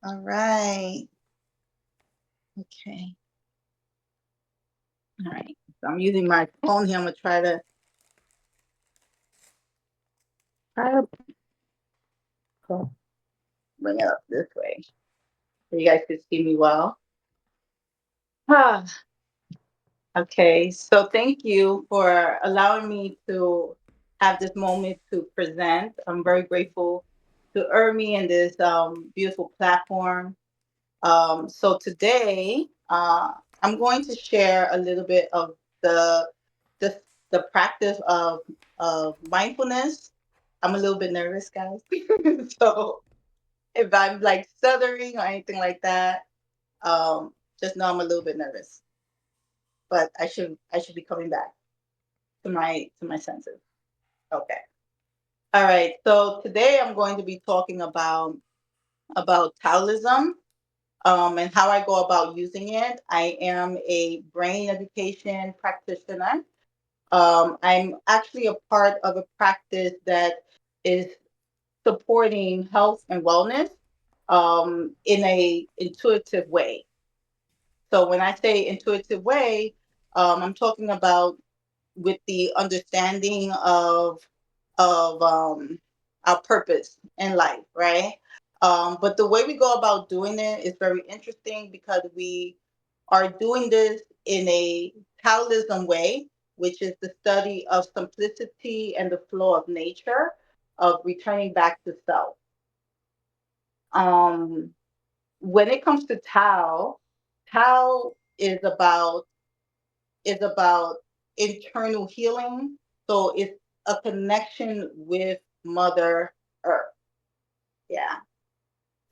All right. Okay. All right. So I'm using my phone here. I'm gonna try to pull- bring it up this way so you guys can see me well. Ah, okay. So thank you for allowing me to have this moment to present. I'm very grateful to Ermi and this beautiful platform. So today, I'm going to share a little bit of the the, the practice of mindfulness. I'm a little bit nervous, guys. So if I'm like stuttering or anything like that, just know I'm a little bit nervous. But I should be coming back to my senses. Okay. All right. So today I'm going to be talking about Taoism, and how I go about using it. I am a brain education practitioner. I'm actually a part of a practice that is supporting health and wellness in a intuitive way. So when I say intuitive way, I'm talking about with the understanding of our purpose in life, right? But the way we go about doing it is very interesting because we are doing this in a Taoism way, which is the study of simplicity and the flow of nature, of returning back to self. Um, when it comes to Tao is about internal healing. So it's a connection with Mother Earth. Yeah.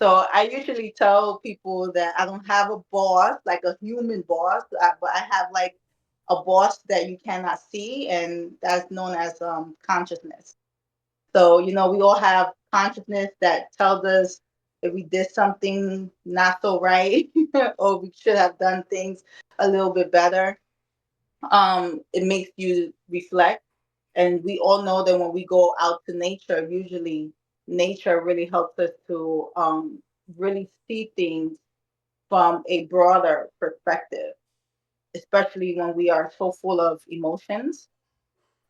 So I usually tell people that I don't have a boss, like a human boss, but I have like a boss that you cannot see, and that's known as consciousness. So, we all have consciousness that tells us if we did something not so right or we should have done things a little bit better. It makes you reflect. And we all know that when we go out to nature, usually nature really helps us to really see things from a broader perspective, especially when we are so full of emotions.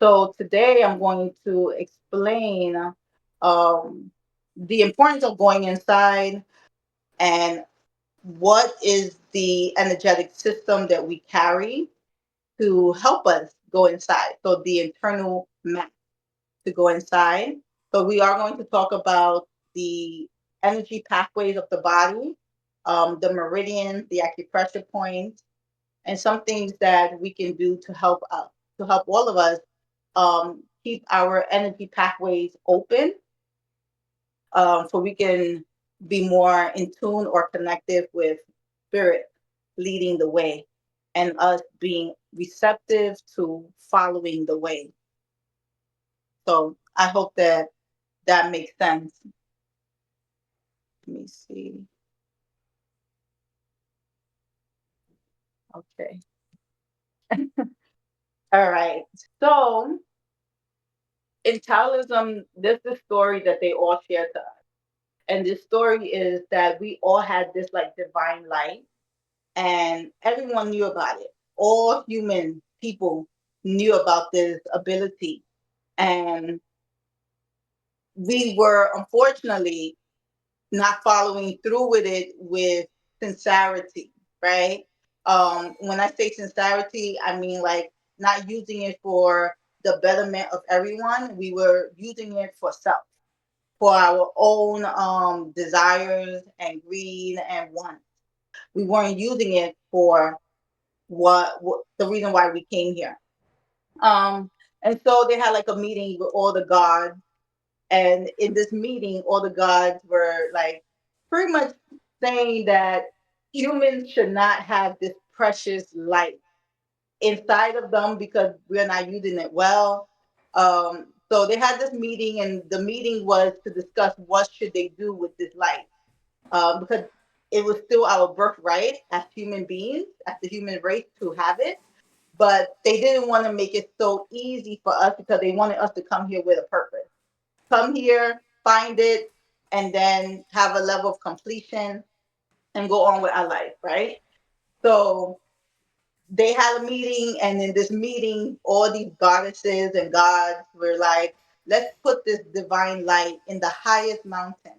So today I'm going to explain um, the importance of going inside and what is the energetic system that we carry to help us go inside. So the internal map to go inside. So we are going to talk about the energy pathways of the body, the meridians, the acupressure points, and some things that we can do to help all of us keep our energy pathways open, so we can be more in tune or connected with spirit leading the way and us being receptive to following the way. So I hope that that makes sense. Let me see. Okay. All right. So in Taoism, there's this story that they all share to us. And this story is that we all had this like divine light and everyone knew about it. All human people knew about this ability. And we were unfortunately not following through with it with sincerity, right? When I say sincerity, I mean like not using it for the betterment of everyone. We were using it for self, for our own desires and greed and wants. We weren't using it for what the reason why we came here. Um, and so they had like a meeting with all the gods, and in this meeting, all the gods were like pretty much saying that humans should not have this precious light inside of them because we're not using it well. So they had this meeting, and the meeting was to discuss what should they do with this light, because it was still our birthright as human beings, as the human race, to have it. But they didn't want to make it so easy for us because they wanted us to come here with a purpose. Come here, find it, and then have a level of completion. and go on with our life, right? So they had a meeting, and in this meeting, all these goddesses and gods were like, let's put this divine light in the highest mountain,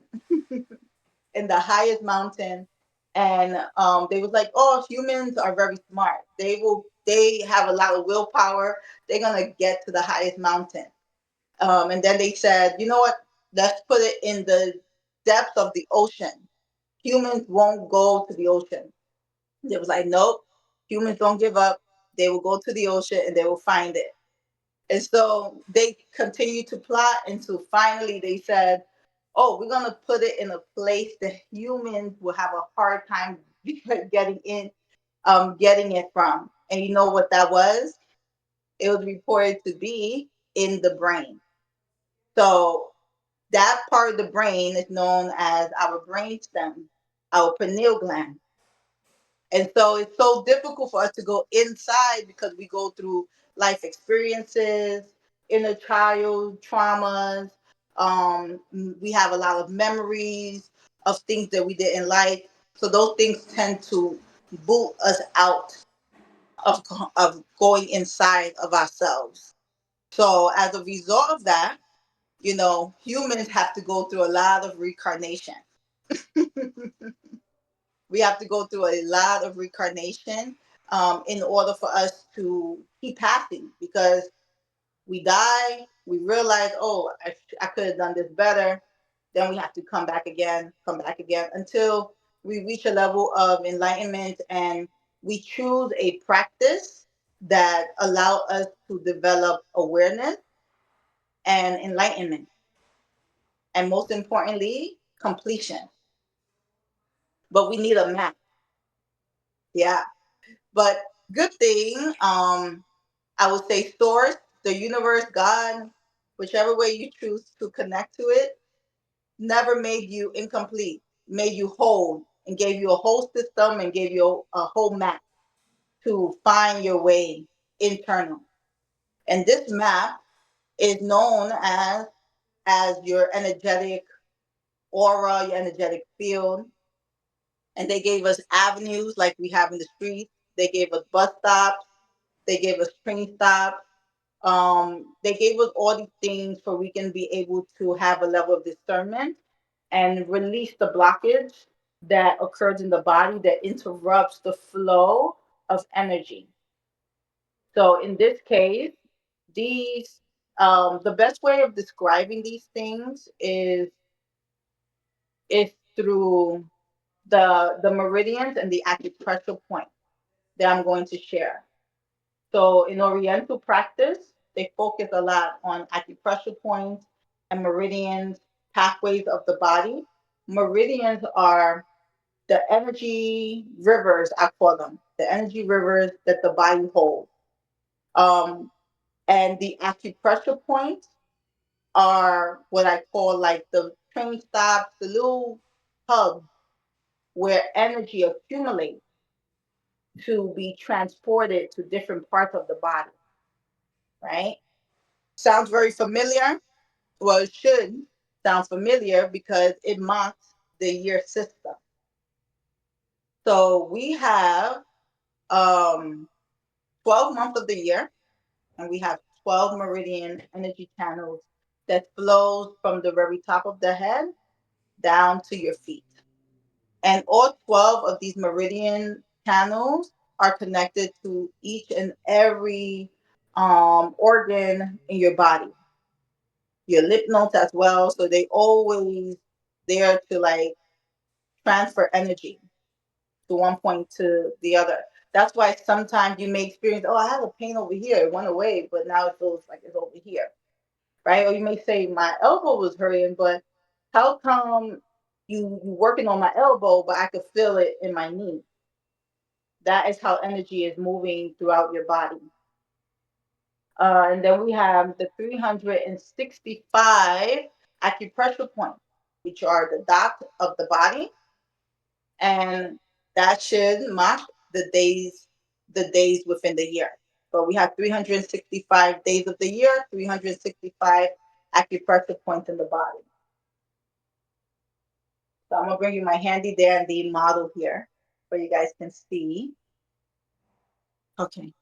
in the highest mountain. And they was like, oh, humans are very smart. They have a lot of willpower. They're gonna get to the highest mountain. And then they said, you know what? Let's put it in the depths of the ocean. Humans won't go to the ocean. They was like, nope, humans don't give up. They will go to the ocean and they will find it. And so they continued to plot until finally they said, oh, we're gonna put it in a place that humans will have a hard time getting in, getting it from. And you know what that was? It was reported to be in the brain. So that part of the brain is known as our brain stem, our pineal gland. And so it's so difficult for us to go inside because we go through life experiences, inner child traumas. We have a lot of memories of things that we didn't like. So those things tend to boot us out of, of going inside of ourselves. So as a result of that, humans have to go through a lot of reincarnation. We have to go through a lot of reincarnation in order for us to keep happy, because we die, we realize, oh, I could have done this better. Then we have to come back again until we reach a level of enlightenment, and we choose a practice that allow us to develop awareness and enlightenment, and most importantly, completion. But we need a map. Yeah. But good thing, I would say source, the universe, God, whichever way you choose to connect to it, never made you incomplete, made you whole, and gave you a whole system and gave you a whole map to find your way internal. And this map is known as your energetic aura, your energetic field. And they gave us avenues like we have in the streets. They gave us bus stops. They gave us train stops. They gave us all these things so we can be able to have a level of discernment and release the blockage that occurs in the body that interrupts the flow of energy. So in this case, these the best way of describing these things is through the meridians and the acupressure point that I'm going to share. So in Oriental practice, they focus a lot on acupressure points and meridians, pathways of the body. Meridians are the energy rivers, I call them, the energy rivers that the body holds. Um, and the acupressure points are what I call like the train stops, the little hubs where energy accumulates to be transported to different parts of the body, right? Sounds very familiar. Well, it should sound familiar because it marks the year system. So we have 12 months of the year, and we have 12 meridian energy channels that flows from the very top of the head down to your feet. And all 12 of these meridian channels are connected to each and every organ in your body, your lymph nodes as well. So they always there to like transfer energy to one point to the other. That's why sometimes you may experience, oh, I have a pain over here. It went away, but now it feels like it's over here, right? Or you may say, my elbow was hurting, but how come you working on my elbow, but I could feel it in my knee? That is how energy is moving throughout your body. And then we have the 365 acupressure points, which are the dots of the body, and that should mark the days within the year. So we have 365 days of the year, 365 acupressure points in the body. So I'm gonna bring you my handy dandy model here so you guys can see. Okay.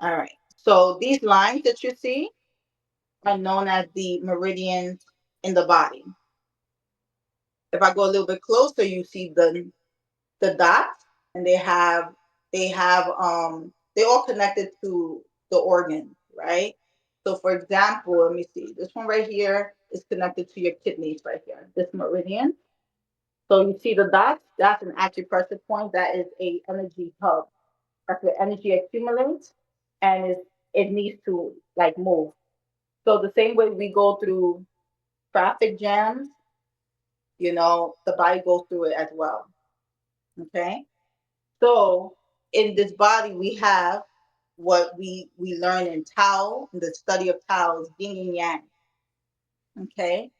All right. So these lines that you see are known as the meridians in the body. If I go a little bit closer, you see the dots, and they all connected to the organ, right? So for example, let me see. This one right here is connected to your kidneys right here. This meridian. So you see the dots, that's an acupressure point. That is a energy hub. That's where energy accumulates and it needs to like move. So the same way we go through traffic jams, the body goes through it as well. Okay. So in this body, we have what we learn in Tao, in the study of Tao is yin and yang. Okay.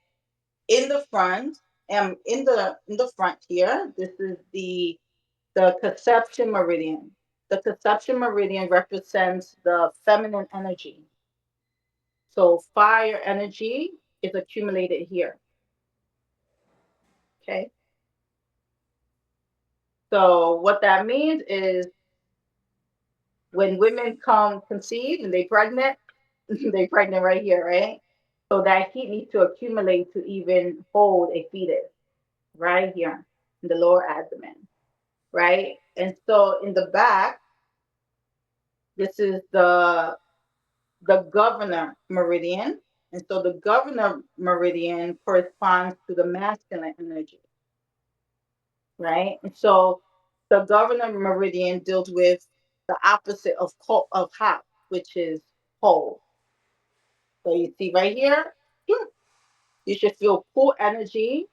In the front, and in the front here, this is the conception meridian. The conception meridian represents the feminine energy. So fire energy is accumulated here. Okay. So what that means is when women come conceive and they pregnant, they pregnant right here, right? So that heat needs to accumulate to even hold a fetus right here in the lower abdomen, right? And so in the back, this is the governor meridian. And so the governor meridian corresponds to the masculine energy, right? And so the governor meridian deals with the opposite of hot, which is cold. So you see right here, you should feel cool energy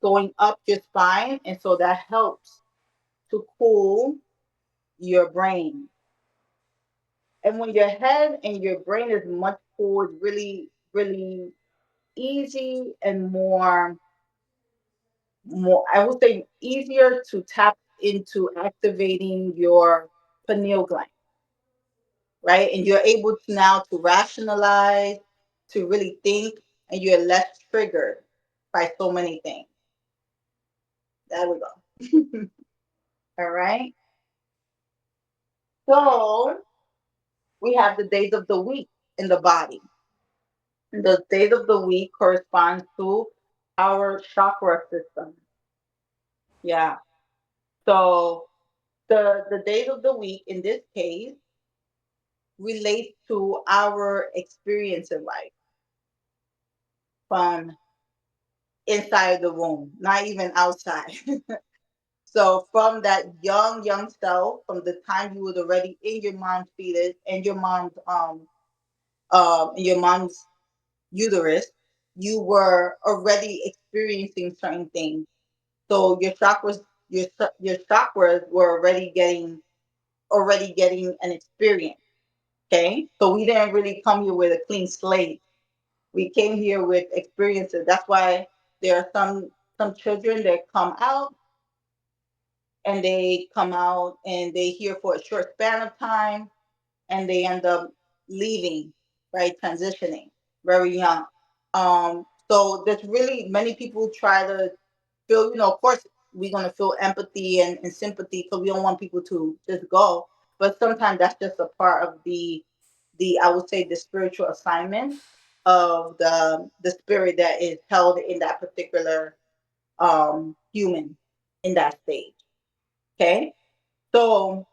going up your spine, and so that helps to cool your brain. And when your head and your brain is much cooled, really, really easy and more, I would say easier to tap into activating your pineal gland, right? And you're able to now to rationalize, to really think, and you're less triggered by so many things. There we go. All right. So we have the days of the week in the body. The days of the week corresponds to our chakra system. Yeah. So the days of the week in this case relate to our experience in life from inside the womb, not even outside. So from that young self, from the time you was already in your mom's fetus and your mom's uterus, you were already experiencing certain things. So your chakras were already getting an experience. Okay, so we didn't really come here with a clean slate. We came here with experiences. That's why there are some children that come out and they here for a short span of time and they end up leaving, right? Transitioning very young. So there's really many people try to feel, of course, we're going to feel empathy and sympathy because we don't want people to just go. But sometimes that's just a part of I would say, the spiritual assignment of the spirit that is held in that particular human in that stage. Okay. So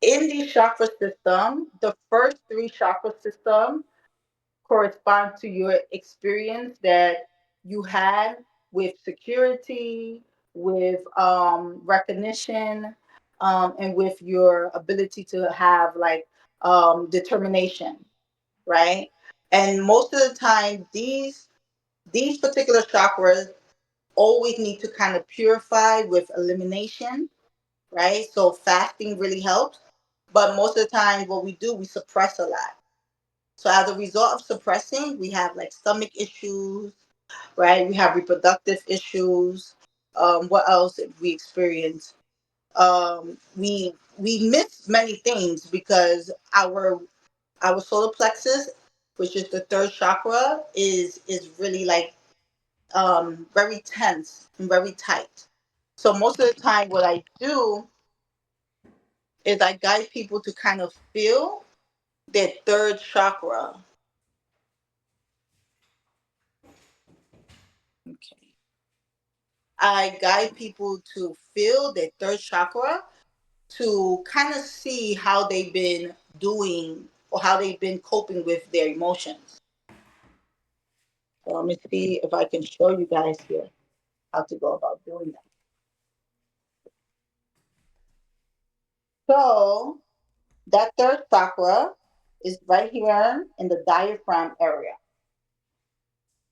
in the chakra system, the first three chakra systems correspond to your experience that you had with security, with recognition, and with your ability to have like determination, right? And most of the time, these particular chakras always need to kind of purify with elimination, right? So fasting really helps. But most of the time, what we do, we suppress a lot. So as a result of suppressing, we have like stomach issues, right? We have reproductive issues. What else did we experience? We miss many things because our solar plexus, which is the third chakra, is really like very tense and very tight. So most of the time, what I do is I guide people to kind of feel their third chakra. Okay. I guide people to feel their third chakra to kind of see how they've been doing or how they've been coping with their emotions. So let me see if I can show you guys here how to go about doing that. So that third chakra is right here in the diaphragm area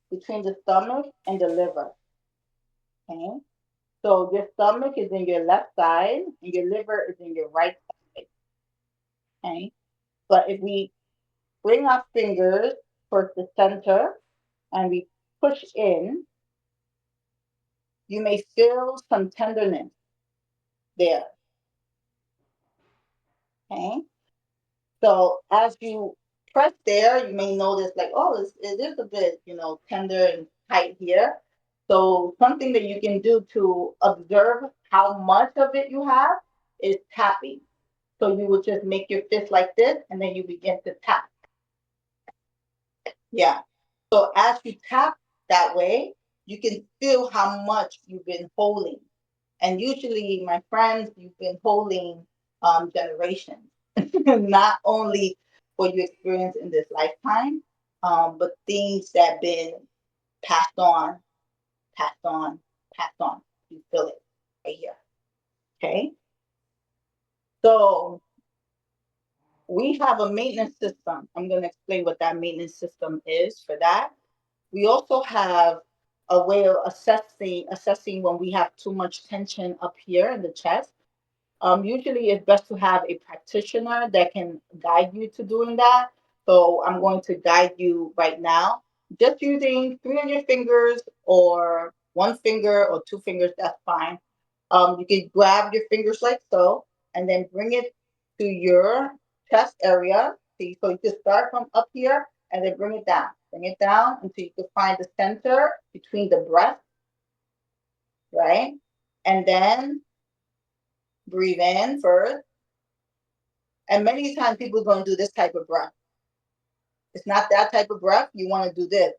between the stomach and the liver. Okay. So your stomach is in your left side and your liver is in your right side. Okay. But if we bring our fingers towards the center and we push in, you may feel some tenderness there. Okay. So as you press there, you may notice like, oh, it is a bit, tender and tight here. So something that you can do to observe how much of it you have is tapping. So you would just make your fist like this, and then you begin to tap. Yeah. So as you tap that way, you can feel how much you've been holding. And usually, my friends, you've been holding generations, not only what you experience in this lifetime, but things that have been passed on, passed on, passed on. You feel it right here. Okay. So we have a maintenance system. I'm going to explain what that maintenance system is for that. We also have a way of assessing when we have too much tension up here in the chest. Usually, it's best to have a practitioner that can guide you to doing that. So I'm going to guide you right now, just using three of your fingers or one finger or two fingers. That's fine. You can grab your fingers like so, and then bring it to your chest area. See, so you can start from up here and then bring it down. Bring it down until you can find the center between the breast, right? And then breathe in first. And many times people are going to do this type of breath. It's not that type of breath. You want to do this.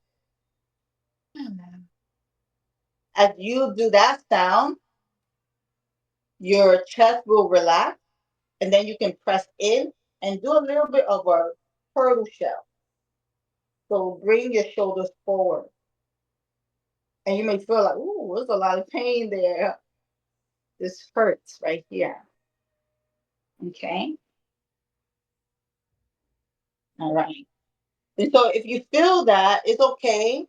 As you do that sound, your chest will relax, and then you can press in and do a little bit of a turtle shell. So bring your shoulders forward. And you may feel like, ooh, there's a lot of pain there. This hurts right here. Okay. All right. And so if you feel that, it's okay.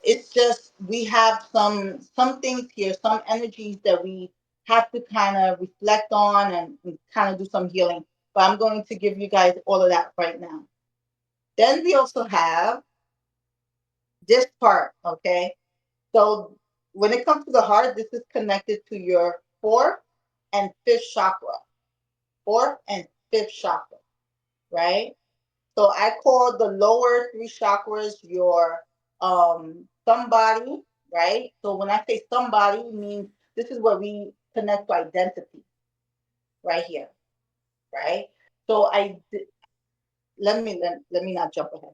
It's just we have some things here, some energies that we have to kind of reflect on and kind of do some healing. But I'm going to give you guys all of that right now. Then we also have this part, okay? So when it comes to the heart, this is connected to your fourth and fifth chakra. Fourth and fifth chakra, right? So I call the lower three chakras your somebody, right? So when I say somebody, it means this is where we connect to identity, right here, right? So let me not jump ahead.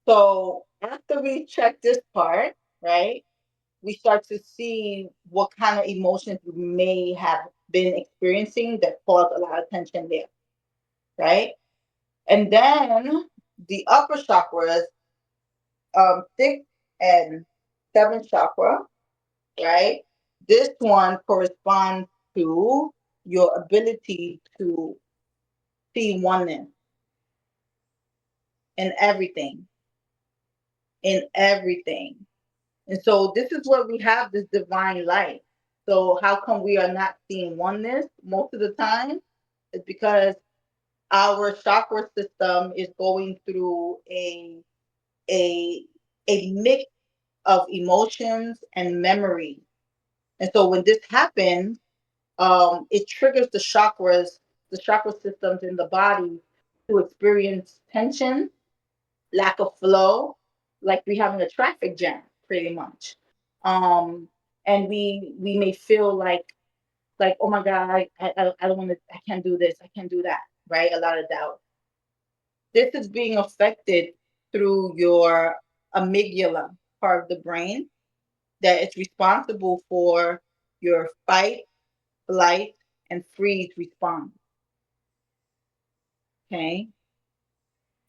So after we check this part, right, we start to see what kind of emotions we may have been experiencing that caused a lot of tension there, right? And then the upper chakras, sixth and seventh chakra, right? This one corresponds to your ability to see oneness in everything, in everything. And so this is where we have this divine light. So how come we are not seeing oneness most of the time? It's because our chakra system is going through a a mix of emotions and memory. And so when this happens, it triggers the chakra systems in the body to experience tension, lack of flow, like we having a traffic jam. pretty much. Um, and we may feel like, oh my God, I don't want to, I can't do this, I can't do that, right? A lot of doubt. This is being affected through your amygdala part of the brain that is responsible for your fight, flight, and freeze response. Okay.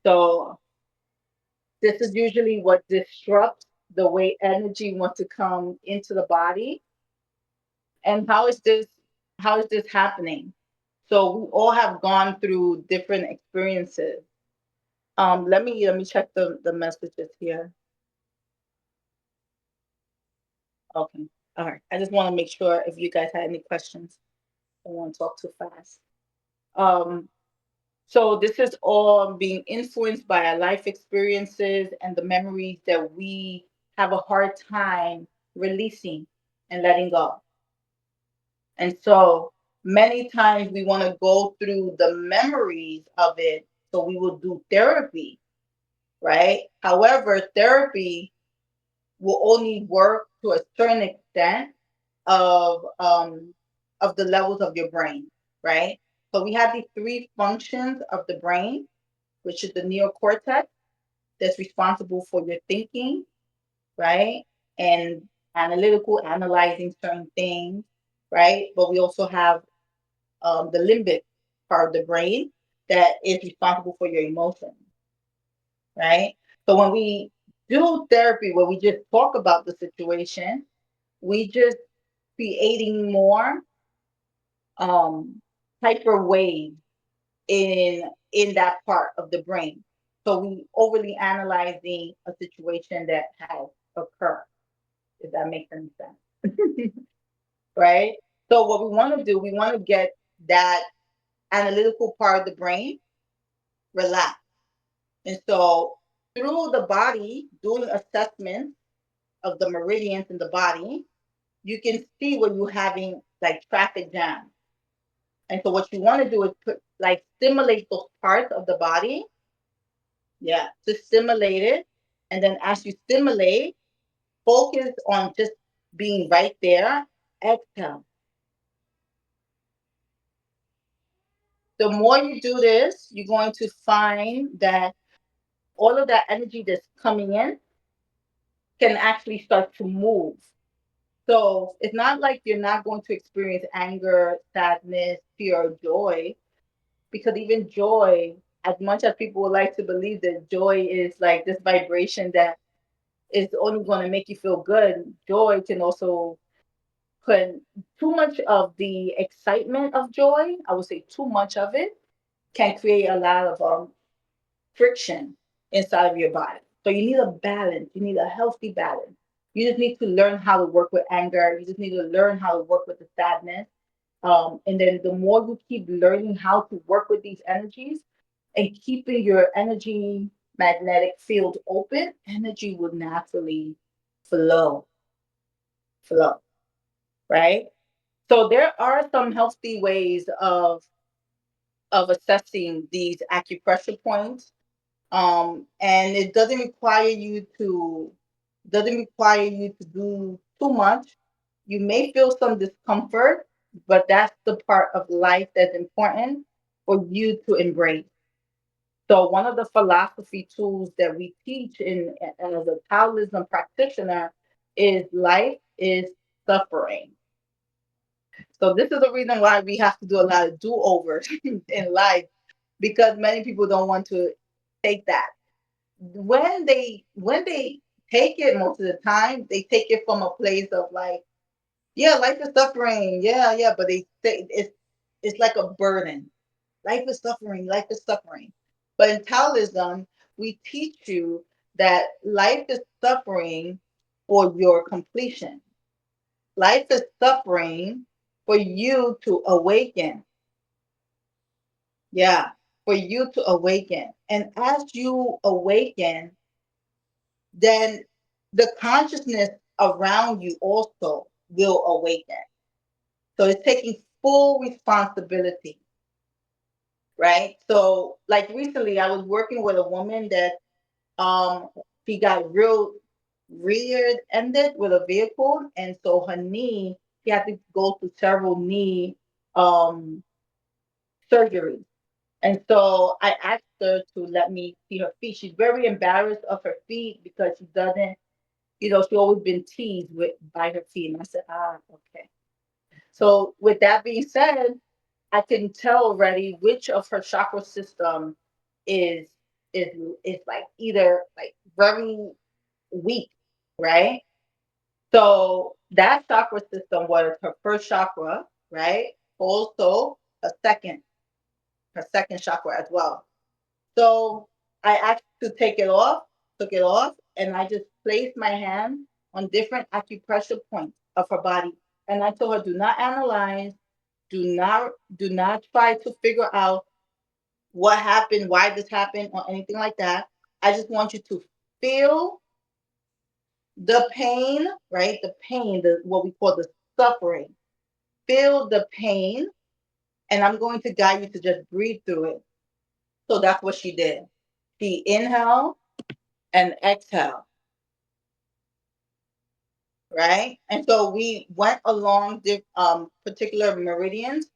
So this is usually what disrupts the way energy wants to come into the body. And how is this happening? So we all have gone through different experiences. Let me check the messages here. Okay. All right. I just want to make sure if you guys had any questions. I don't want to talk too fast. Um, so this is all being influenced by our life experiences and the memories that we have a hard time releasing and letting go. And so many times we want to go through the memories of it. So we will do therapy, right? However, therapy will only work to a certain extent of the levels of your brain, right? So we have these three functions of the brain, which is the neocortex that's responsible for your thinking, right? And analytical, analyzing certain things, right? But we also have the limbic part of the brain that is responsible for your emotions, right? So when we do therapy, where we just talk about the situation, we just creating more um, hyper waves in that part of the brain. So we overly analyzing a situation that has occurred. If that makes any sense, right? So what we want to do, we want to get that analytical part of the brain relaxed, and so through the body, doing assessments of the meridians in the body, you can see when you're having like traffic jams. And so what you want to do is put like stimulate those parts of the body. Yeah, to stimulate it. And then as you stimulate, focus on just being right there. Exhale. The more you do this, you're going to find that all of that energy that's coming in can actually start to move. So it's not like you're not going to experience anger, sadness, fear, or joy, because even joy, as much as people would like to believe that joy is like this vibration that is only going to make you feel good, joy can also put too much of the excitement of joy, I would say too much of it, can create a lot of friction inside of your body. So you need a balance. You need a healthy balance. You just need to learn how to work with anger. You just need to learn how to work with the sadness. And then the more you keep learning how to work with these energies and keeping your energy magnetic field open, energy will naturally flow, flow, right? So there are some healthy ways of assessing these acupressure points. And it doesn't require you to do too much. You may feel some discomfort, but that's the part of life that's important for you to embrace. So one of the philosophy tools that we teach in as a Taoism practitioner is life is suffering. So this is the reason why we have to do a lot of do-overs in life, because many people don't want to take that. When they take it, most of the time they take it from a place of like, yeah, life is suffering, yeah, yeah, but they say it's like a burden. Life is suffering, life is suffering. But in Taoism, we teach you that life is suffering for your completion. Life is suffering for you to awaken. Yeah, for you to awaken. And as you awaken, then the consciousness around you also will awaken. So it's taking full responsibility, right? So like recently I was working with a woman that she got real reared ended with a vehicle, and so her knee, she had to go through several knee um surgeries. And so I asked her to let me see her feet. She's very embarrassed of her feet because she doesn't, she's always been teased with by her feet. And I said, okay. So with that being said, I can tell already which of her chakra system is is is like either like very weak, right? So that chakra system was her first chakra, right? Also her second chakra as well. So I asked to take it off, took it off, and I just placed my hand on different acupressure points of her body. And I told her, do not analyze, do not try to figure out what happened, why this happened, or anything like that. I just want you to feel the pain, right? The pain, the what we call the suffering. Feel the pain, and I'm going to guide you to just breathe through it. So that's what she did. She inhale and exhale, right? And so we went along the particular meridians.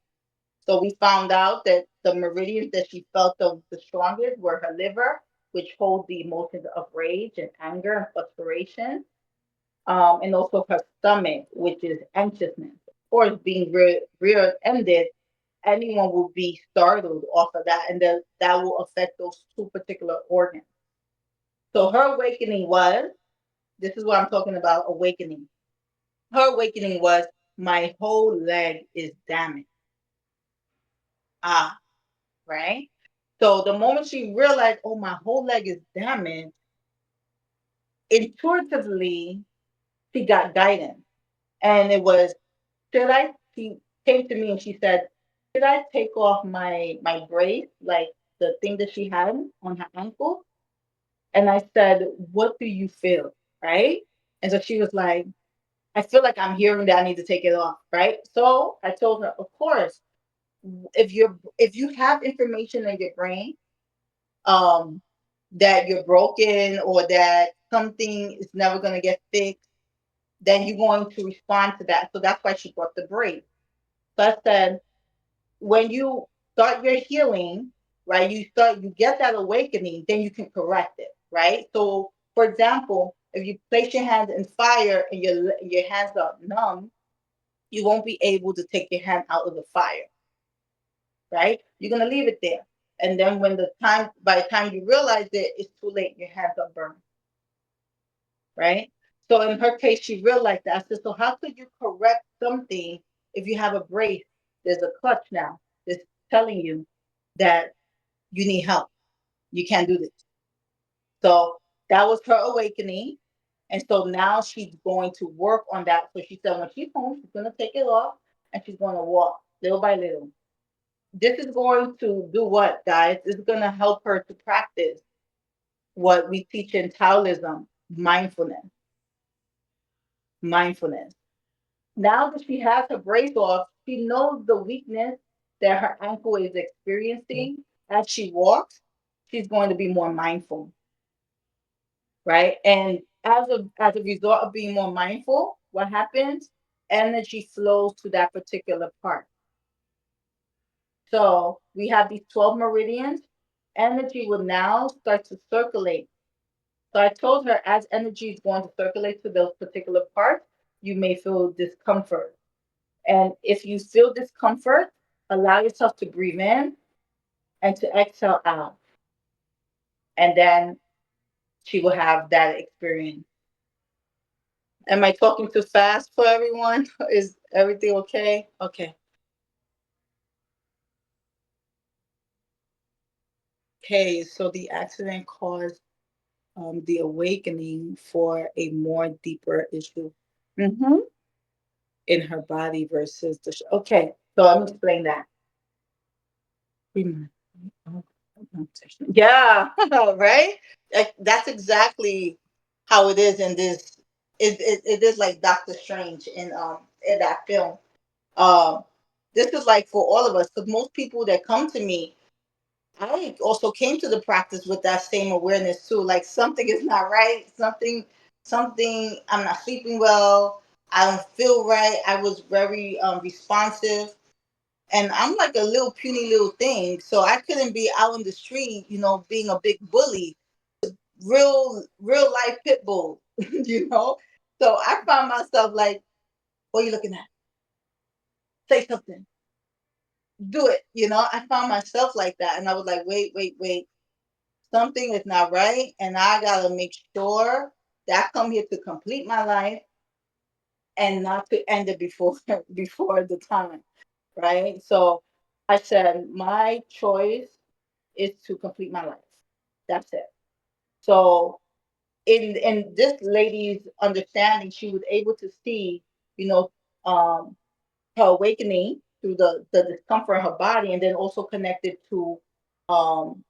So we found out that the meridians that she felt the strongest were her liver, which holds the emotions of rage and anger and frustration, and also her stomach, which is anxiousness. Of course, being rear-ended, anyone will be startled off of that, and that will affect those two particular organs. So her awakening was, this is what I'm talking about, awakening. Her awakening was, my whole leg is damaged. Ah, right? So the moment she realized, oh, my whole leg is damaged, intuitively, she got guidance. And it was, she came to me and she said, should I take off my brace, like the thing that she had on her ankle? And I said, what do you feel? Right? And so she was like, I feel like I'm hearing that I need to take it off, right? So I told her, of course, if you have information in your brain um that you're broken or that something is never going to get fixed, then you're going to respond to that. So that's why she brought the brace. So I said, when you start your healing, right, you get that awakening, then you can correct it, right? So for example, if you place your hands in fire and your hands are numb, you won't be able to take your hand out of the fire, right? You're gonna leave it there. And then by the time you realize it, it's too late. Your hands are burned, right? So in her case, she realized that. I said, so how could you correct something if you have a brace? There's a clutch now that's telling you that you need help. You can't do this. So that was her awakening. And so now she's going to work on that. So she said when she's home, she's going to take it off and she's going to walk little by little. This is going to do what, guys? This is going to help her to practice what we teach in Taoism, mindfulness. Mindfulness. Now that she has her brace off, she knows the weakness that her ankle is experiencing. As she walks, she's going to be more mindful, right? And as a result of being more mindful, what happens? Energy flows to that particular part. So we have these 12 meridians. Energy will now start to circulate. So I told her as energy is going to circulate to those particular parts, you may feel discomfort. And if you feel discomfort, allow yourself to breathe in and to exhale out. And then she will have that experience. Am I talking too fast for everyone? Is everything okay? Okay. Okay, so the accident caused the awakening for a more deeper issue in her body versus okay, so let me explain that. Yeah, right? That's exactly how it is in this. It is like Doctor Strange in that film. Um, this is like for all of us because most people that come to me, I also came to the practice with that same awareness too. Like something is not right. Something. something, I'm not sleeping well, I don't feel right. I was very responsive. And I'm like a little puny little thing. So I couldn't be out in the street, being a big bully, real life pit bull, you know? So I found myself like, what are you looking at? Say something. Do it. I found myself like that. And I was like, wait, wait, wait. Something is not right. And I gotta make sure that I come here to complete my life and not to end it before before the time. Right. So I said my choice is to complete my life. That's it. So in this lady's understanding, she was able to see, you know, um, her awakening through the discomfort in her body, and then also connected to um,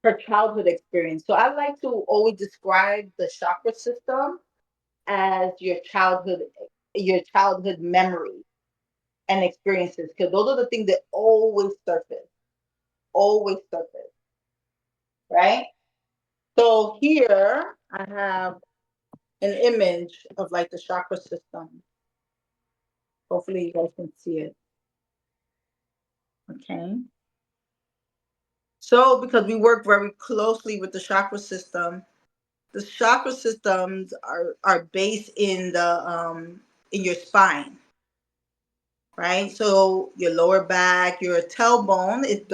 her childhood experience. So I like to always describe the chakra system as your childhood memory and experiences, because those are the things that always surface, right? So here I have an image of like the chakra system. Hopefully you guys can see it. Okay. So because we work very closely with the chakra systems are based in your spine, right? So your lower back, your tailbone it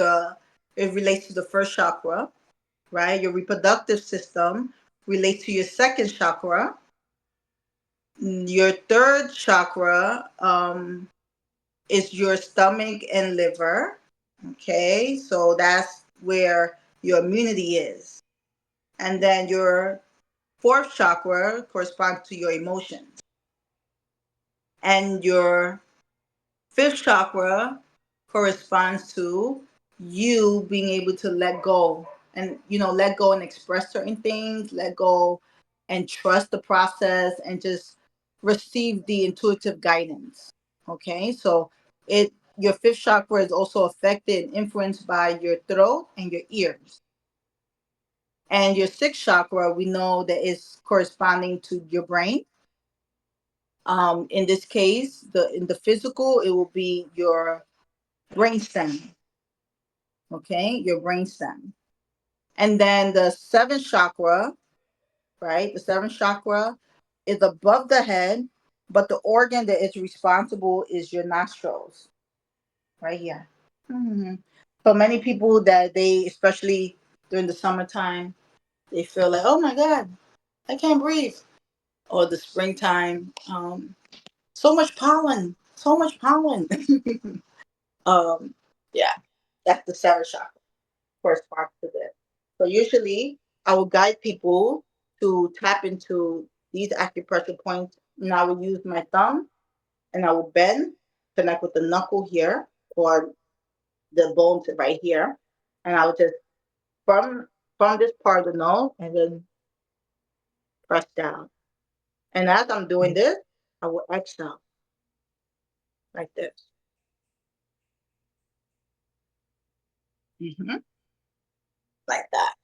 relates to the first chakra, right? Your reproductive system relates to your second chakra. Your third chakra is your stomach and liver. Okay, so that's where your immunity is. And then your fourth chakra corresponds to your emotions. And your fifth chakra corresponds to you being able to let go and let go and express certain things, let go and trust the process and just receive the intuitive guidance. Okay, so it your fifth chakra is also affected and influenced by your throat and your ears. And your sixth chakra, we know that is corresponding to your brain. In this case, in the physical, it will be your brainstem. Okay, your brainstem. And then the seventh chakra, right? The seventh chakra is above the head, but the organ that is responsible is your nostrils, right here. Hmm. So many people that they, especially during the summertime, they feel like, oh my God, I can't breathe. Or the springtime, so much pollen, so much pollen. um, yeah, that's the seventh chakra corresponds to this. So usually I will guide people to tap into these acupressure points, and I will use my thumb and I will bend, connect with the knuckle here or the bones right here, and I will just from this part of the nose and then press down. And as I'm doing this, I will exhale like this. Hmm. Like that.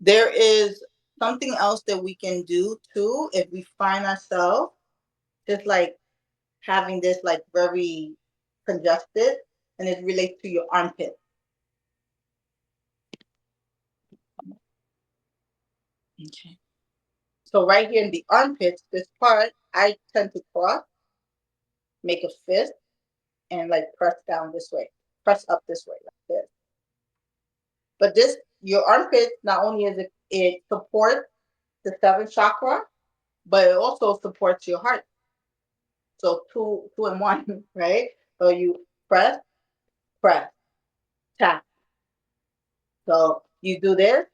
There is something else that we can do too if we find ourselves just like having this like very congested, and it relates to your armpit. Okay. So right here in the armpits, this part, I tend to cross, make a fist, and like press down this way, press up this way, like this. But this, your armpit, not only is it supports the seventh chakra, but it also supports your heart. So two in one, right? So you press, tap. So you do this.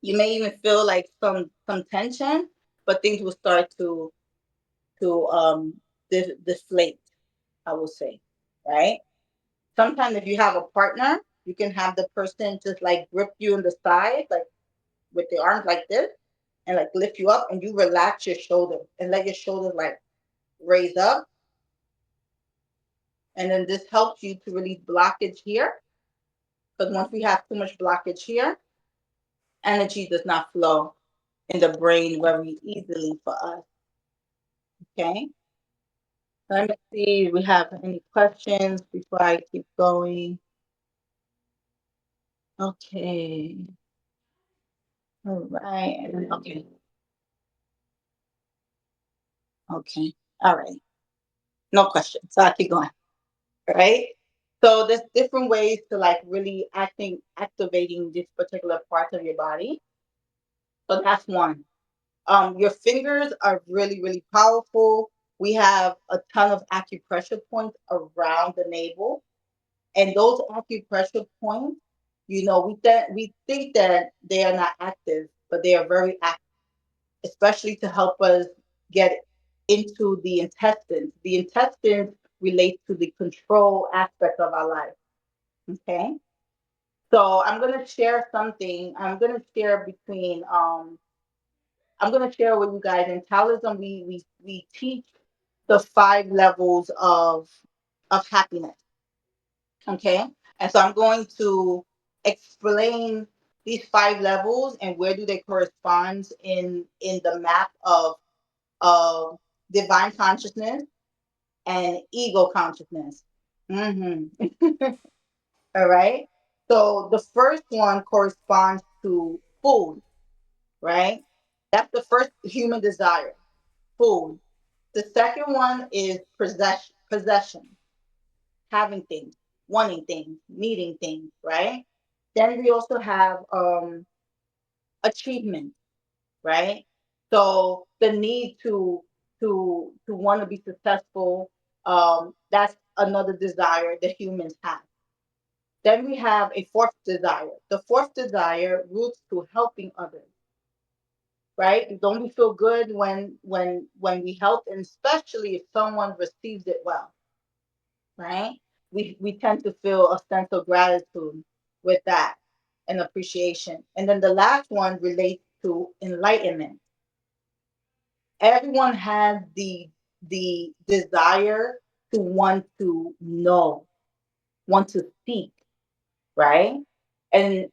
You may even feel like some tension, but things will start to deflate. I will say, right? Sometimes if you have a partner, you can have the person just like grip you in the side, like with the arms like this, and like lift you up, and you relax your shoulders and let your shoulders like raise up, and then this helps you to release blockage here. Because once we have too much blockage here, energy does not flow. in the brain very easily for us. Okay. Let me see if we have any questions before I keep going. Okay. All right. Okay. Okay. All right. No questions. So I keep going. Right. So there's different ways to like really activating this particular part of your body. So that's one. Your fingers are really, really powerful. We have a ton of acupressure points around the navel, and those acupressure points, we think that they are not active, but they are very active, especially to help us get into the intestines. The intestines relate to the control aspect of our life. Okay, so I'm gonna share something. I'm gonna share with you guys in Taoism. We teach the 5 levels of happiness. Okay, and so I'm going to explain these 5 levels and where do they correspond in the map of divine consciousness and ego consciousness. Hmm. All right. So the first one corresponds to food, right? That's the first human desire, food. The second one is possession, having things, wanting things, needing things, right? Then we also have achievement, right? So the need to want to be successful, that's another desire that humans have. Then we have a fourth desire. The fourth desire roots to helping others, right? Don't we feel good when we help, and especially if someone receives it well, right? We tend to feel a sense of gratitude with that and appreciation. And then the last one relates to enlightenment. Everyone has the desire to want to know, want to seek, right? And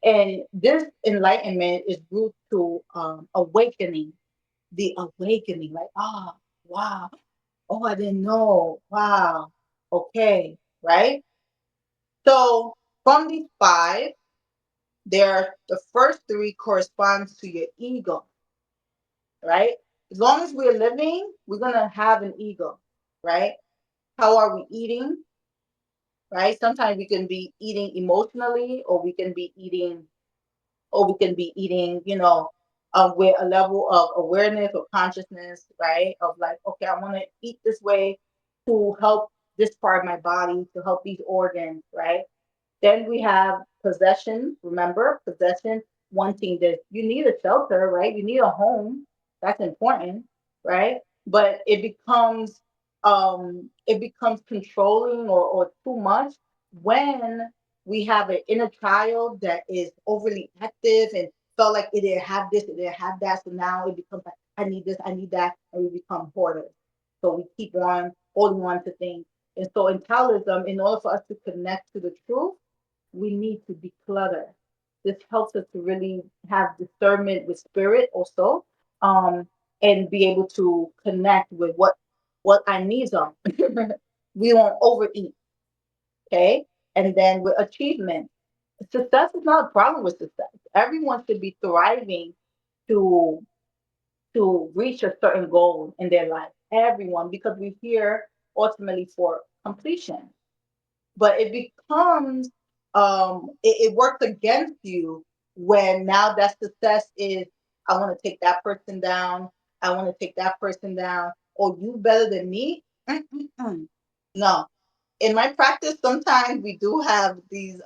this enlightenment is root to awakening, the awakening, like, wow, oh, I didn't know, wow, okay, right? So from these 5, the first 3 corresponds to your ego, right? As long as we're living, we're gonna have an ego, right? How are we eating, right? Sometimes we can be eating emotionally, or we can be eating, with a level of awareness or consciousness, right? Of like, okay, I want to eat this way to help this part of my body, to help these organs, right? Then we have possession. Remember, possession, wanting this. You need a shelter, right? You need a home. That's important, right? But it becomes controlling, or too much when we have an inner child that is overly active and felt like it didn't have this, it didn't have that. So now it becomes like, I need this, I need that, and we become hoarders. So we keep on holding on to things. And so in Taoism, in order for us to connect to the truth, we need to declutter. This helps us to really have discernment with spirit also, um, and be able to connect with what our needs are. We won't overeat, okay? And then with achievement, success is not a problem with success. Everyone should be thriving to to reach a certain goal in their life. Everyone, because we're here ultimately for completion, but it becomes it works against you when now that success is, I want to take that person down, I want to take that person down, oh, you better than me. Mm-mm-mm. No, in my practice sometimes we do have these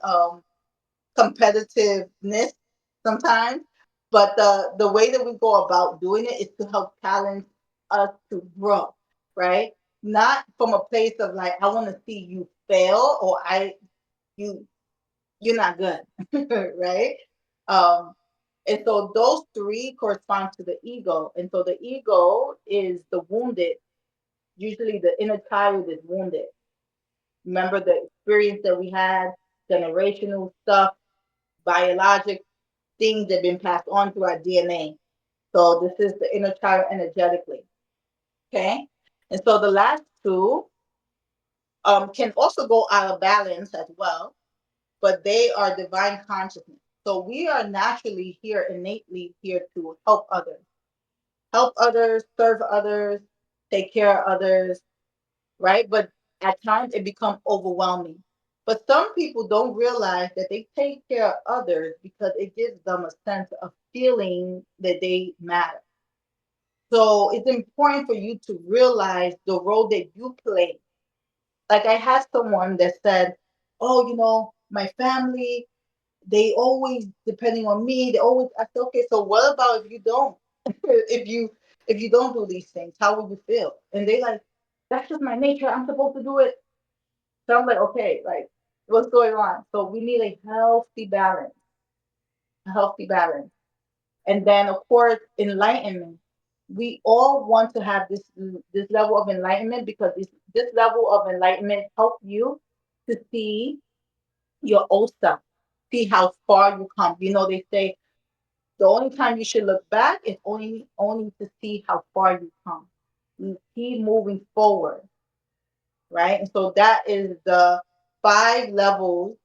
competitiveness sometimes, but the way that we go about doing it is to help challenge us to grow, right? Not from a place of like, I want to see you fail, or you you're not good, right? Um, and so those 3 correspond to the ego, and so the ego is the wounded. Usually, the inner child is wounded. Remember the experience that we had, generational stuff, biologic things that have been passed on through our DNA. So this is the inner child energetically. Okay. And so the last two can also go out of balance as well, but they are divine consciousness. So we are naturally here, innately here to help others, serve others, take care of others, right? But at times it becomes overwhelming. But some people don't realize that they take care of others because it gives them a sense of feeling that they matter. So it's important for you to realize the role that you play. Like I had someone that said, "Oh, my family, they always depending on me. They always." I said, "Okay, so what about if you don't? if you don't do these things, how will you feel?" And they like, "That's just my nature. I'm supposed to do it." So I'm like, "Okay, like, what's going on?" So we need a healthy balance. And then, of course, enlightenment. We all want to have this level of enlightenment because this level of enlightenment helps you to see your old self, see how far you come. They say the only time you should look back is only to see how far you come. You keep moving forward, right? And so that is the 5 levels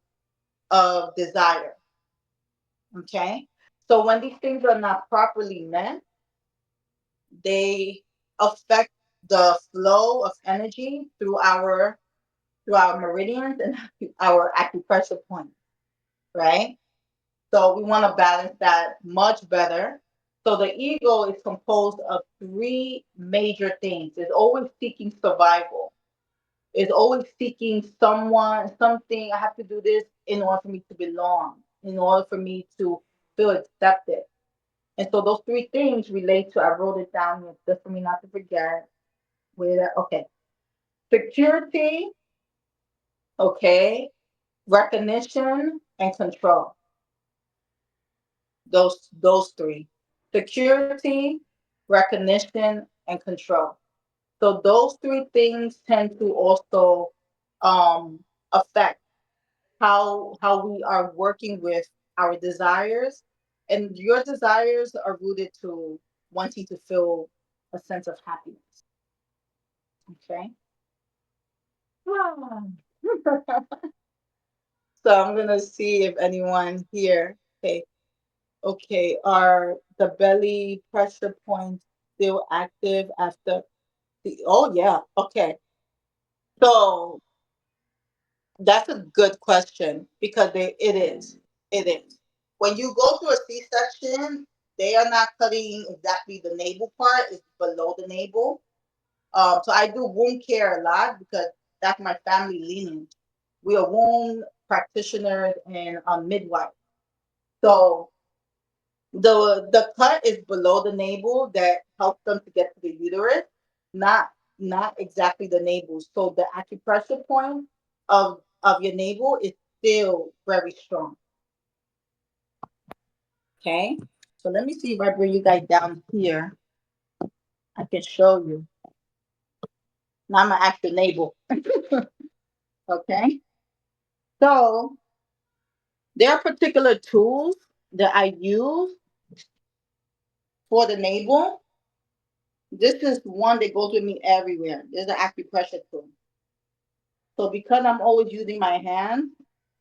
of desire. Okay. So when these things are not properly met, they affect the flow of energy through our meridians and our acupressure points, right? So we want to balance that much better. So the ego is composed of three major things. It's always seeking survival. It's always seeking someone, something. I have to do this in order for me to belong, in order for me to feel accepted. And so those three things relate to, I wrote it down here just for me not to forget. Okay. Security, okay, recognition, and control. Those three. Security, recognition, and control. So those three things tend to also affect how we are working with our desires. And your desires are rooted to wanting to feel a sense of happiness. Okay. So I'm gonna see if anyone here. Okay. Okay. Are the belly pressure points still active after the? Oh yeah. Okay. So that's a good question because it is. It is. When you go through a C-section, they are not cutting exactly the navel part; it's below the navel. So I do wound care a lot because that's my family lineage. We are wound practitioners and midwives. So the cut is below the navel that helps them to get to the uterus, not not exactly the navel. So the acupressure point of your navel is still very strong. Okay. So let me see if I bring you guys down here. I can show you. Not my actual navel. Okay. So there are particular tools that I use for the navel. This is one that goes with me everywhere. There's an acupressure tool. So because I'm always using my hands,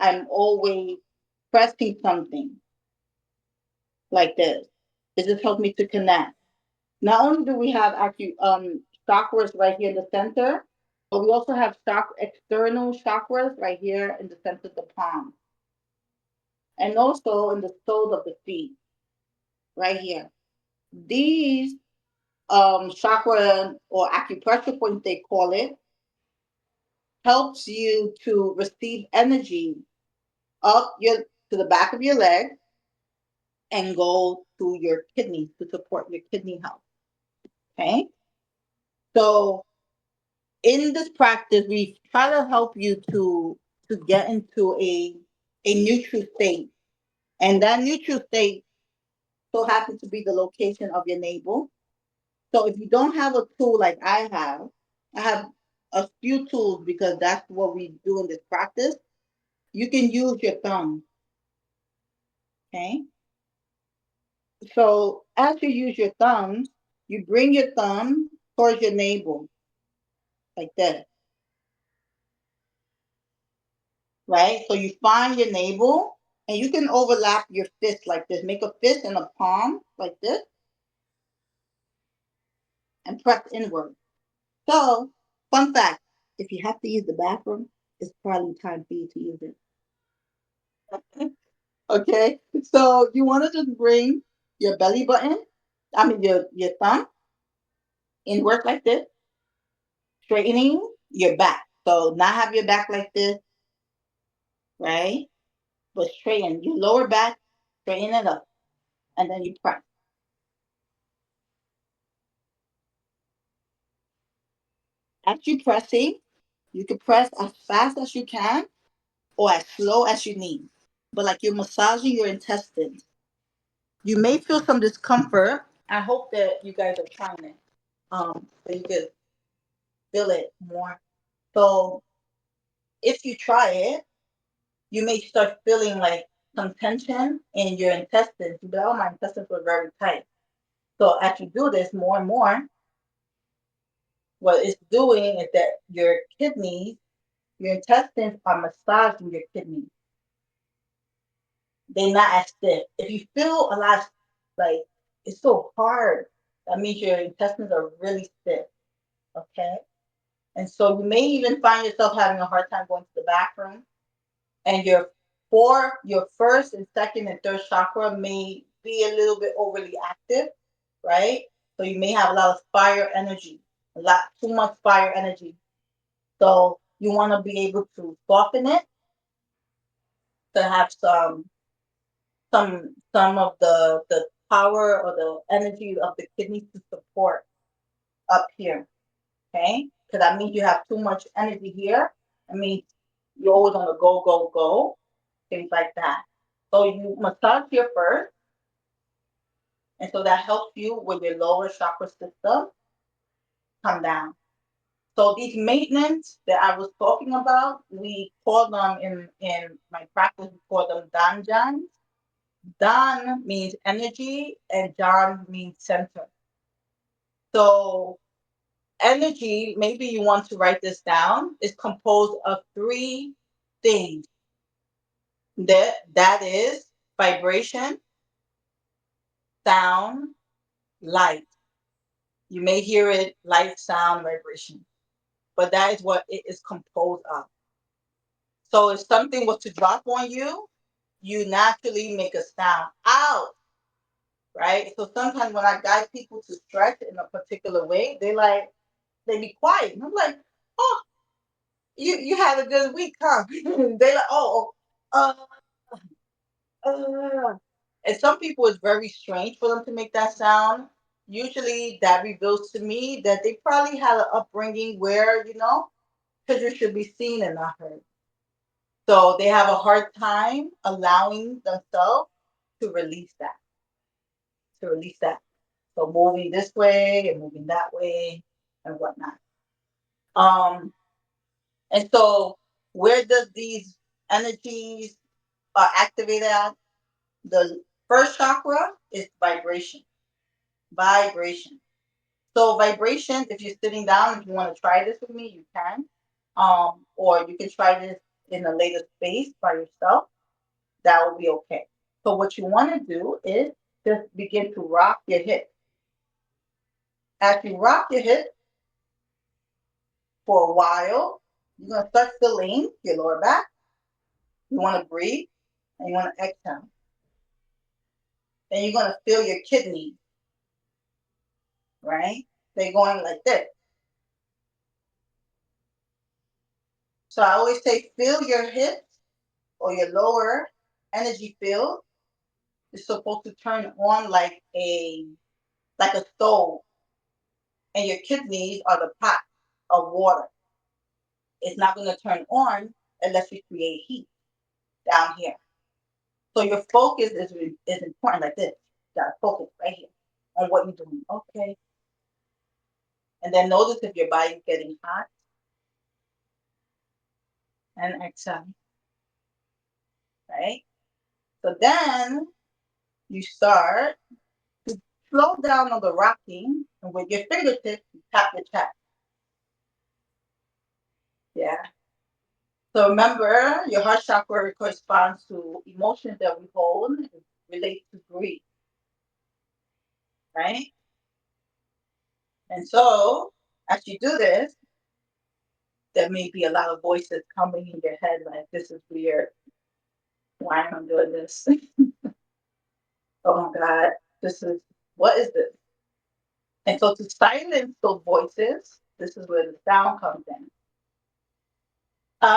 I'm always pressing something like this. It just helps me to connect. Not only do we have chakras right here in the center, but we also have external chakras right here in the center of the palm, and also in the soles of the feet, right here. These chakra or acupressure points, they call it, helps you to receive energy up your to the back of your leg and go to your kidneys to support your kidney health. Okay. So in this practice, we try to help you to get into a neutral state. And that neutral state so happens to be the location of your navel. So if you don't have a tool like I have a few tools because that's what we do in this practice. You can use your thumb. Okay. So as you use your thumb, you bring your thumb towards your navel, like that, right? So you find your navel, and you can overlap your fist like this. Make a fist and a palm like this, and press inward. So, fun fact: if you have to use the bathroom, it's probably time for you to use it. Okay, so you want to just bring your belly button, I mean your thumb inward like this, straightening your back. So not have your back like this, right? But straighten your lower back, straighten it up, and then you press. As you pressing, you can press as fast as you can or as slow as you need. But like you're massaging your intestines. You may feel some discomfort. I hope that you guys are trying it. So you can feel it more. So if you try it, you may start feeling like some tension in your intestines. You'll be like, oh, my intestines were very tight. So as you do this more and more, what it's doing is that your kidneys, your intestines are massaging your kidneys. They're not as stiff. If you feel a lot like it's so hard, that means your intestines are really stiff. Okay. And so you may even find yourself having a hard time going to the bathroom. And your first and second and third chakra may be a little bit overly active, right? So you may have a lot of fire energy, a lot too much fire energy. So you want to be able to soften it, to have some of the power or the energy of the kidneys to support up here. Okay? Because that means you have too much energy here. I mean, you're always on the go, go, go, things like that. So you massage here first, and so that helps you with your lower chakra system come down. So these maintenance that I was talking about, we call them in my practice, we call them danjans. Dan means energy, and Jan means center. So energy, maybe you want to write this down, is composed of three things. That is vibration, sound, light. You may hear it light, sound, vibration, but that is what it is composed of. So if something was to drop on you, you naturally make a sound out, right? So sometimes when I guide people to stretch in a particular way, they be quiet. And I'm like, oh, you had a good week, huh? They like, oh, uh, uh. And some people it's very strange for them to make that sound. Usually that reveals to me that they probably had an upbringing where, children should be seen and not heard. So they have a hard time allowing themselves to release that, to release that. So moving this way and moving that way and whatnot. Um, and so where does these energies are activated at? The first chakra is vibration. Vibration. So vibration, if you're sitting down, if you want to try this with me, you can. Or you can try this in a later space by yourself. That will be okay. So what you want to do is just begin to rock your hip. As you rock your hip for a while, you're going to start feeling your lower back. You want to breathe and you want to exhale. Then you're going to feel your kidneys, right? They're going like this. So I always say feel your hips or your lower energy field is supposed to turn on like a stove, and your kidneys are the pot of water. It's not going to turn on unless you create heat down here. So your focus is important like this. You gotta focus right here on what you're doing. Okay. And then notice if your body's getting hot and exhale, right? So then you start. slow down on the rocking, and with your fingertips, you tap your chest. Yeah. So remember, your heart chakra corresponds to emotions that we hold and relate to grief, right? And so, as you do this, there may be a lot of voices coming in your head like, this is weird. Why am I doing this? Oh my God, this is, what is this? And so to silence those voices, this is where the sound comes in. Uh,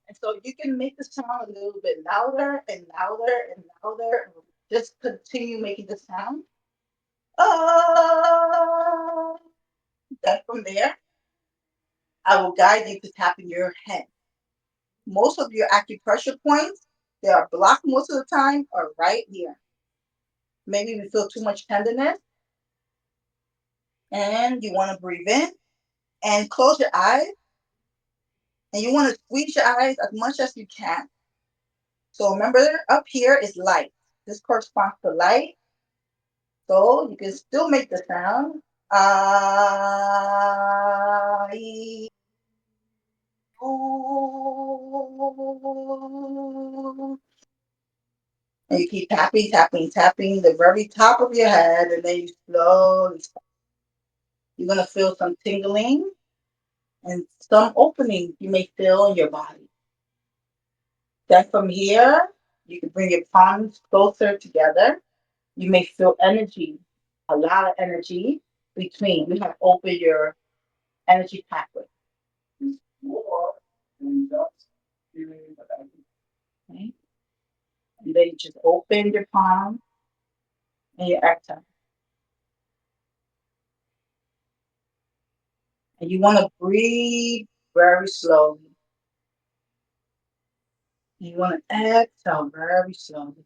and so you can make the sound a little bit louder and louder and louder. Just continue making the sound. Uh, then from there, I will guide you to tap in your head. Most of your acupressure points, they are blocked most of the time, are right here. Maybe you feel too much tenderness and you want to breathe in and close your eyes and you want to squeeze your eyes as much as you can. So remember, up here is light. This corresponds to light. So you can still make the sound. Ah, and you keep tapping, tapping, tapping the very top of your head, and then you slowly stop. You're gonna feel some tingling and some opening you may feel in your body. Then from here, you can bring your palms closer together. You may feel energy, a lot of energy between. You have opened your energy pathway. Okay? And then you just open your palm and your exhale. And you want to breathe very slowly. You want to exhale very slowly.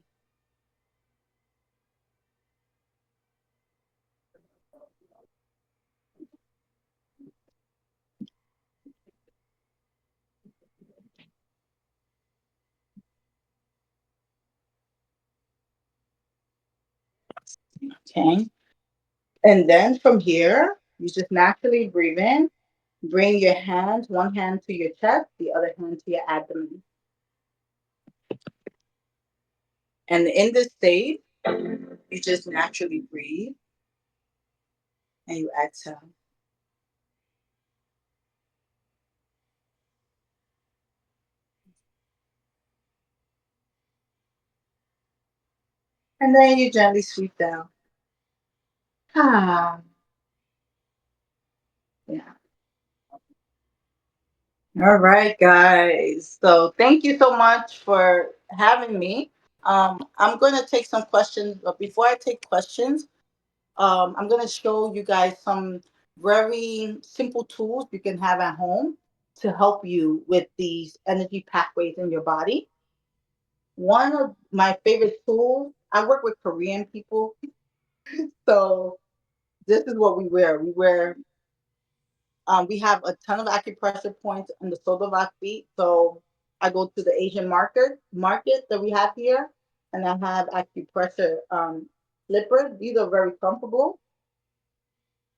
Okay. And then from here, you just naturally breathe in. Bring your hands, one hand to your chest, the other hand to your abdomen. And in this state, you just naturally breathe and you exhale. And then you gently sweep down. Ah, yeah. All right, guys. So thank you so much for having me. I'm going to take some questions, but before I take questions, I'm going to show you guys some very simple tools you can have at home to help you with these energy pathways in your body. One of my favorite tools, I work with Korean people, so this is what we wear. We have a ton of acupressure points on the soles of our feet. So I go to the Asian market that we have here, and I have acupressure slippers. These are very comfortable.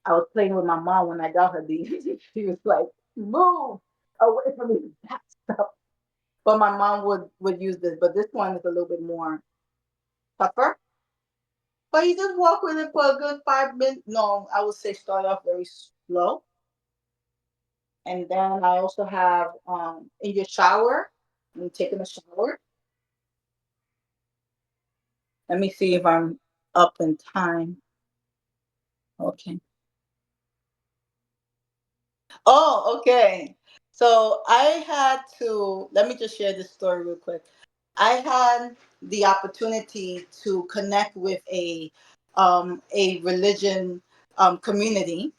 I was playing with my mom when I got her these. She was like, "Move away from me, that stuff." But my mom would use this, but this one is a little bit more tougher. But you just walk with it for a good 5 minutes. No, I would say start off very slow. And then I also have in your shower, when taking a shower. Let me see if I'm up in time. Okay. Oh, okay. So I had to, let me just share this story real quick. I had the opportunity to connect with a religion community.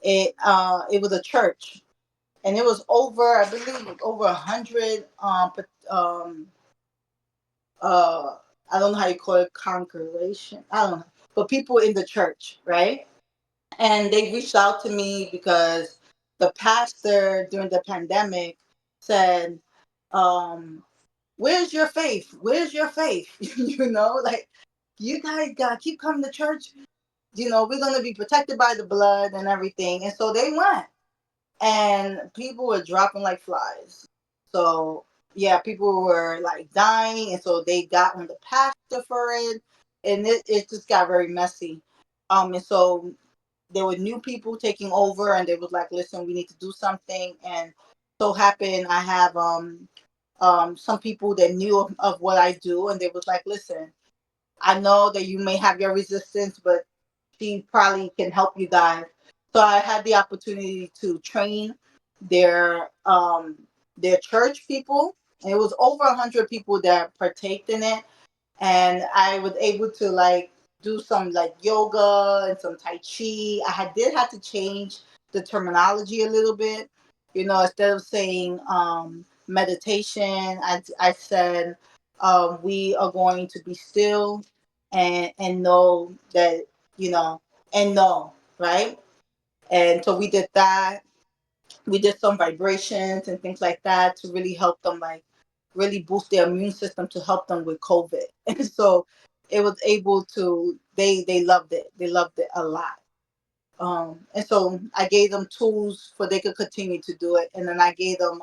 It was a church, and it was over, I believe, it was over 100 uh I don't know how you call it, congregation. I don't know. But people in the church, right? And they reached out to me because the pastor during the pandemic said, um, "Where's your faith? Where's your faith?" Like, you guys got keep coming to church. We're gonna be protected by the blood and everything. And so they went, and people were dropping like flies. So yeah, people were like dying, and so they got on the pastor for it, and it just got very messy. And so there were new people taking over, and they was like, "Listen, we need to do something." And so happened I have some people that knew of what I do, and they was like, "Listen, I know that you may have your resistance, but she probably can help you guys." So I had the opportunity to train their um their church people. And it was over 100 people that partaked in it, and I was able to like do some like yoga and some tai chi. Did have to change the terminology a little bit. Instead of saying meditation, I said we are going to be still and know that you know and know, right? And so we did that. We did some vibrations and things like that to really help them, like really boost their immune system to help them with COVID. And so it was able to they loved it. They loved it a lot. And so I gave them tools for they could continue to do it, and then I gave them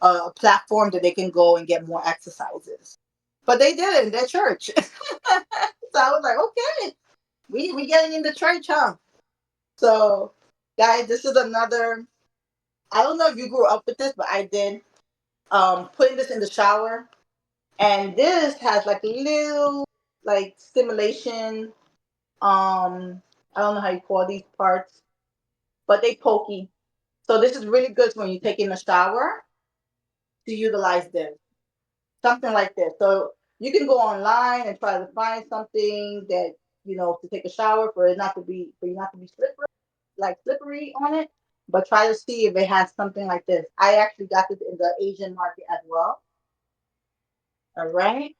a platform that they can go and get more exercises. But they did it in their church. So I was like, okay, we getting in the church, huh? So guys, this is another. I don't know if you grew up with this, but I did. Putting this in the shower, and this has like little like stimulation. I don't know how you call these parts, but they pokey. So this is really good when you take in a shower to utilize this, something like this. So you can go online and try to find something that to take a shower for it not to be for you not to be slippery, like slippery on it. But try to see if it has something like this. I actually got this in the Asian market as well. All right.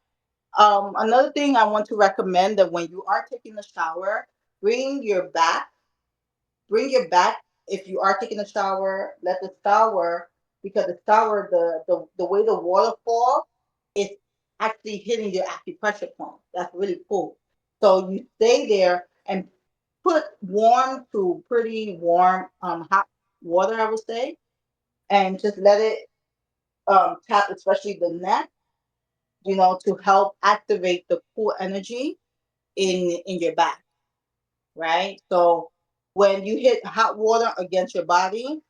Another thing I want to recommend that when you are taking a shower, bring your back. Bring your back if you are taking a shower. Let the shower, because the shower, the way the water falls, it's actually hitting your acupressure point. That's really cool. So you stay there and put warm to pretty warm, hot water, I would say, and just let it tap, especially the neck, to help activate the cool energy in your back, right? So when you hit hot water against your body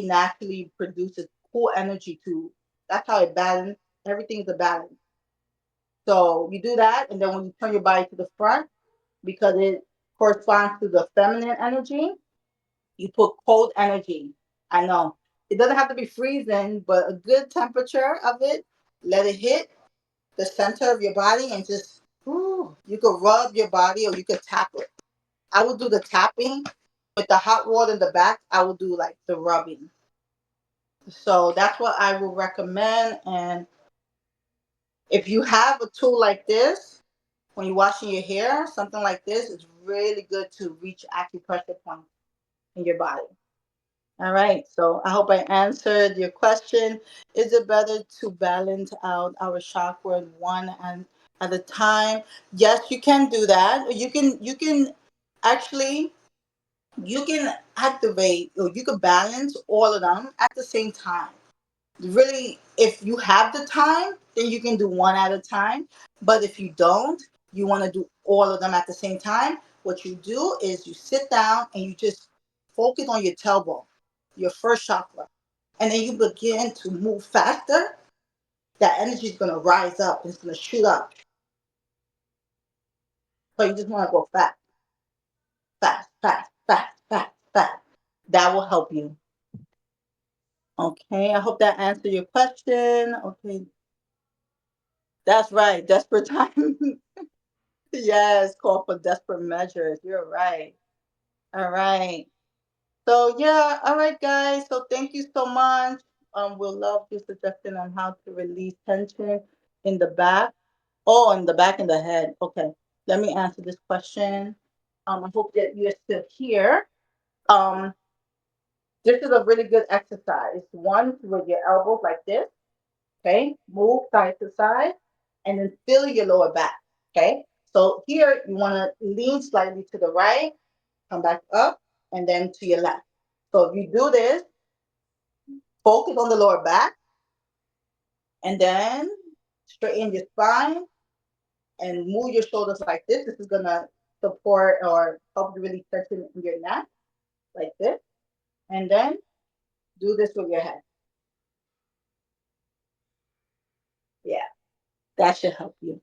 naturally produces cool energy too. That's how it balance. Everything's a balance. So you do that, and then when you turn your body to the front, because it corresponds to the feminine energy, you put cold energy. I know it doesn't have to be freezing, but a good temperature of it. Let it hit the center of your body and just, ooh, you could rub your body or you could tap it. I would do the tapping with the hot water in the back. I would do like the rubbing. So that's what I would recommend. And if you have a tool like this, when you're washing your hair, something like this is really good to reach acupressure points in your body. All right. So I hope I answered your question. Is it better to balance out our chakra one and at a time? Yes, you can do that. You can actually you can activate or you can balance all of them at the same time. Really, if you have the time, then you can do one at a time. But if you don't, you want to do all of them at the same time. What you do is you sit down and you just focus on your tailbone, your first chakra, and then you begin to move faster. That energy is going to rise up. It's going to shoot up. So you just want to go fast, fast, fast, fast, fast, fast. That will help you. Okay, I hope that answered your question. Okay, that's right. Desperate time. Yes, call for desperate measures. You're right. All right. So yeah, all right, guys. So thank you so much. We'll love your suggestion on how to release tension in the back. Oh, in the back and the head. Okay. Let me answer this question. I hope that you're still here. Um, this is a really good exercise. One with your elbows like this. Okay, move side to side, and then feel your lower back. Okay, so here you want to lean slightly to the right, come back up, and then to your left. So if you do this, focus on the lower back, and then straighten your spine and move your shoulders like this. This is gonna support or help you really tension in your neck like this. And then do this with your head. Yeah, that should help you.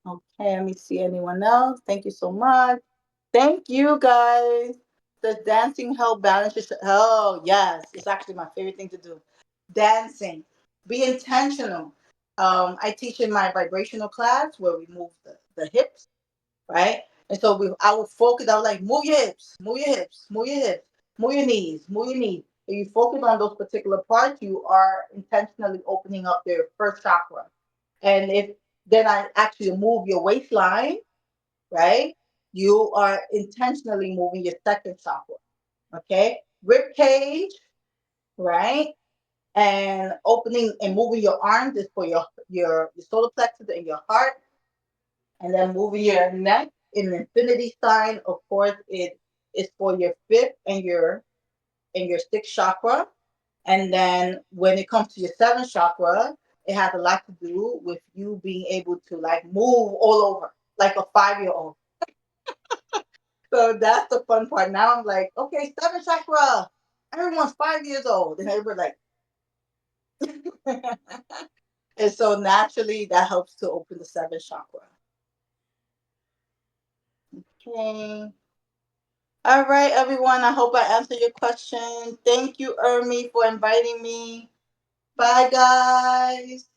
Okay, let me see anyone else. Thank you so much. Thank you guys. Does dancing help balance your oh yes, it's actually my favorite thing to do. Dancing. Be intentional. I teach in my vibrational class where we move the hips, right? And so I would focus, I was like, move your hips, move your hips, move your hips, move your knees, move your knees. If you focus on those particular parts, you are intentionally opening up your first chakra. And if then I actually move your waistline, right? You are intentionally moving your second chakra. Okay. Rib cage, right? And opening and moving your arms is for your solar plexus and your heart. And then moving your neck in the infinity sign, of course, it is for your fifth and your sixth chakra. And then when it comes to your seventh chakra, it has a lot to do with you being able to like move all over like a 5 year old. So that's the fun part. Now I'm like, okay, seventh chakra. Everyone's 5 years old. And everybody's like, and so naturally that helps to open the seventh chakra. Okay. All right, everyone. I hope I answered your question. Thank you, Ermi, for inviting me. Bye, guys.